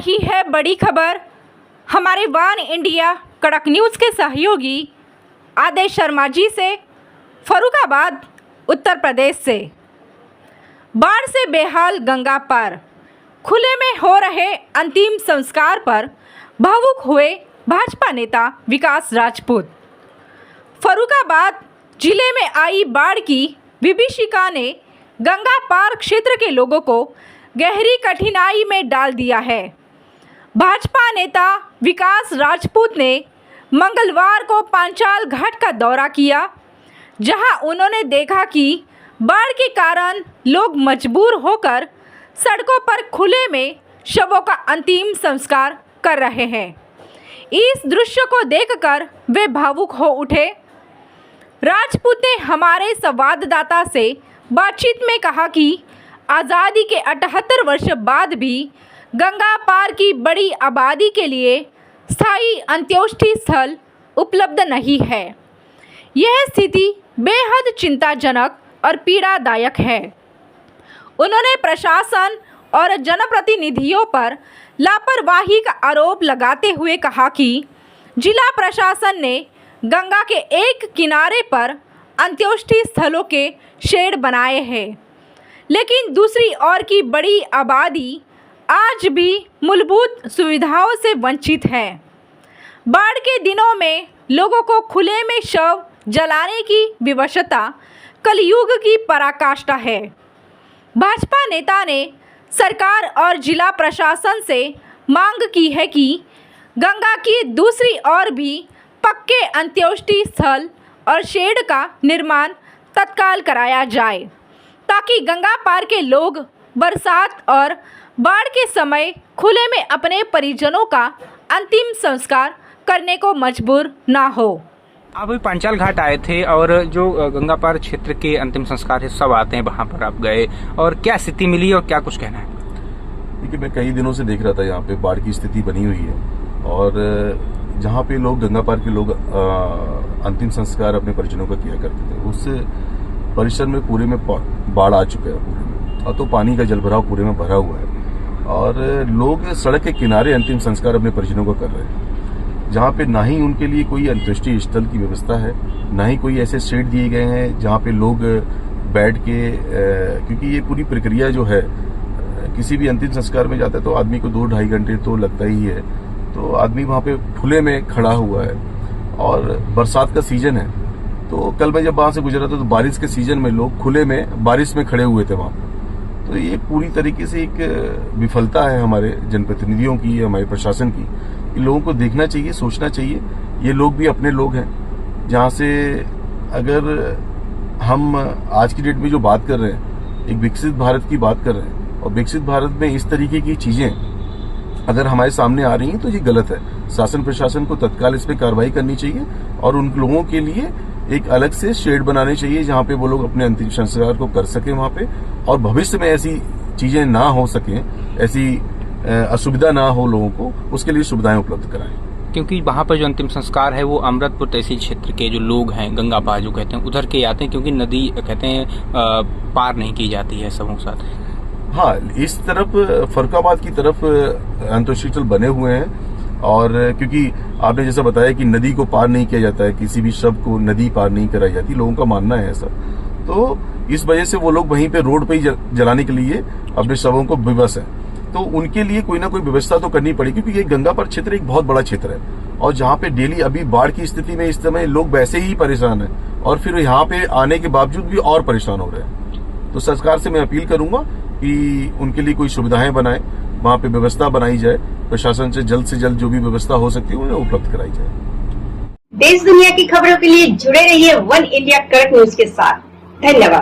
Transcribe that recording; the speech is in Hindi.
रही है बड़ी खबर हमारे वन इंडिया कड़क न्यूज़ के सहयोगी आदेश शर्मा जी से, फर्रुखाबाद उत्तर प्रदेश से। बाढ़ से बेहाल गंगा पार, खुले में हो रहे अंतिम संस्कार पर भावुक हुए भाजपा नेता विकास राजपूत। फर्रुखाबाद जिले में आई बाढ़ की विभीषिका ने गंगा पार क्षेत्र के लोगों को गहरी कठिनाई में डाल दिया है। भाजपा नेता विकास राजपूत ने मंगलवार को पांचाल घाट का दौरा किया, जहां उन्होंने देखा कि बाढ़ के कारण लोग मजबूर होकर सड़कों पर खुले में शवों का अंतिम संस्कार कर रहे हैं। इस दृश्य को देखकर वे भावुक हो उठे। राजपूत ने हमारे संवाददाता से बातचीत में कहा कि आज़ादी के 78 वर्ष बाद भी गंगा पार की बड़ी आबादी के लिए स्थायी अंत्योष्टि स्थल उपलब्ध नहीं है। यह स्थिति बेहद चिंताजनक और पीड़ादायक है। उन्होंने प्रशासन और जनप्रतिनिधियों पर लापरवाही का आरोप लगाते हुए कहा कि जिला प्रशासन ने गंगा के एक किनारे पर अंत्योष्टि स्थलों के शेड बनाए हैं, लेकिन दूसरी ओर की बड़ी आबादी आज भी मूलभूत सुविधाओं से वंचित है। बाढ़ के दिनों में लोगों को खुले में शव जलाने की विवशता कलयुग की पराकाष्ठा है। भाजपा नेता ने सरकार और जिला प्रशासन से मांग की है कि गंगा की दूसरी ओर भी पक्के अंत्योष्टि स्थल और शेड का निर्माण तत्काल कराया जाए, ताकि गंगा पार के लोग बरसात और बाढ़ के समय खुले में अपने परिजनों का अंतिम संस्कार करने को मजबूर ना हो। आप अभी पांचाल घाट आए थे और जो गंगा पार क्षेत्र के अंतिम संस्कार है सब आते हैं, वहां पर आप गए और क्या स्थिति मिली और क्या कुछ कहना है? देखिए, मैं कई दिनों से देख रहा था यहाँ पे बाढ़ की स्थिति बनी हुई है और जहाँ पे लोग गंगा पार के लोग अंतिम संस्कार अपने परिजनों का किया करते थे, उस परिसर में पूरे में बाढ़ आ चुका है पूरे में, और तो पानी का जलभराव पूरे में भरा हुआ है और लोग सड़क के किनारे अंतिम संस्कार अपने परिजनों का कर रहे हैं, जहाँ पे ना ही उनके लिए कोई अंत्येष्टि स्थल की व्यवस्था है, ना ही कोई ऐसे शेड दिए गए हैं जहाँ पे लोग बैठ के क्योंकि ये पूरी प्रक्रिया जो है, किसी भी अंतिम संस्कार में जाता है तो आदमी को 2-2.5 घंटे तो लगता ही है, तो आदमी वहाँ पे खुले में खड़ा हुआ है और बरसात का सीजन है। तो कल मैं जब वहां से गुजरा था तो बारिश के सीजन में लोग खुले में बारिश में खड़े हुए थे वहां। तो ये पूरी तरीके से एक विफलता है हमारे जनप्रतिनिधियों की, हमारे प्रशासन की। इन लोगों को देखना चाहिए, सोचना चाहिए, ये लोग भी अपने लोग हैं। जहाँ से अगर हम आज की डेट में जो बात कर रहे हैं, एक विकसित भारत की बात कर रहे हैं, और विकसित भारत में इस तरीके की चीजें अगर हमारे सामने आ रही हैं तो ये गलत है। शासन प्रशासन को तत्काल इस पे कार्रवाई करनी चाहिए और उन लोगों के लिए एक अलग से शेड बनाने चाहिए जहाँ पे वो लोग अपने अंतिम संस्कार को कर सकें वहाँ पे, और भविष्य में ऐसी चीजें ना हो सकें, ऐसी असुविधा ना हो लोगों को, उसके लिए सुविधाएं उपलब्ध कराएं। क्योंकि वहाँ पर जो अंतिम संस्कार है वो अमृतपुर तहसील क्षेत्र के जो लोग हैं, गंगा पार जो कहते हैं, उधर के आते हैं, क्योंकि नदी कहते हैं पार नहीं की जाती है सबों के साथ। हाँ, इस तरफ फर्रुखाबाद की तरफ अंत्योष्टि स्थल बने हुए हैं, और क्योंकि आपने जैसा बताया कि नदी को पार नहीं किया जाता है, किसी भी शव को नदी पार नहीं कराई जाती, लोगों का मानना है ऐसा, तो इस वजह से वो लोग वहीं पे रोड पे ही जलाने के लिए अपने शवों को विवश है। तो उनके लिए कोई ना कोई व्यवस्था तो करनी पड़ेगी, क्योंकि ये गंगा पार क्षेत्र एक बहुत बड़ा क्षेत्र है और जहाँ पे डेली अभी बाढ़ की स्थिति में इस समय लोग वैसे ही परेशान है और फिर यहाँ पे आने के बावजूद भी और परेशान हो रहे हैं। तो सरकार से मैं अपील करूंगा कि उनके लिए कोई सुविधाएं बनाए, वहां पे व्यवस्था बनाई जाए, प्रशासन से जल्द जो भी व्यवस्था हो सकती है उन्हें उपलब्ध कराई जाए। देश दुनिया की खबरों के लिए जुड़े रहिए वन इंडिया कड़क न्यूज के साथ। धन्यवाद।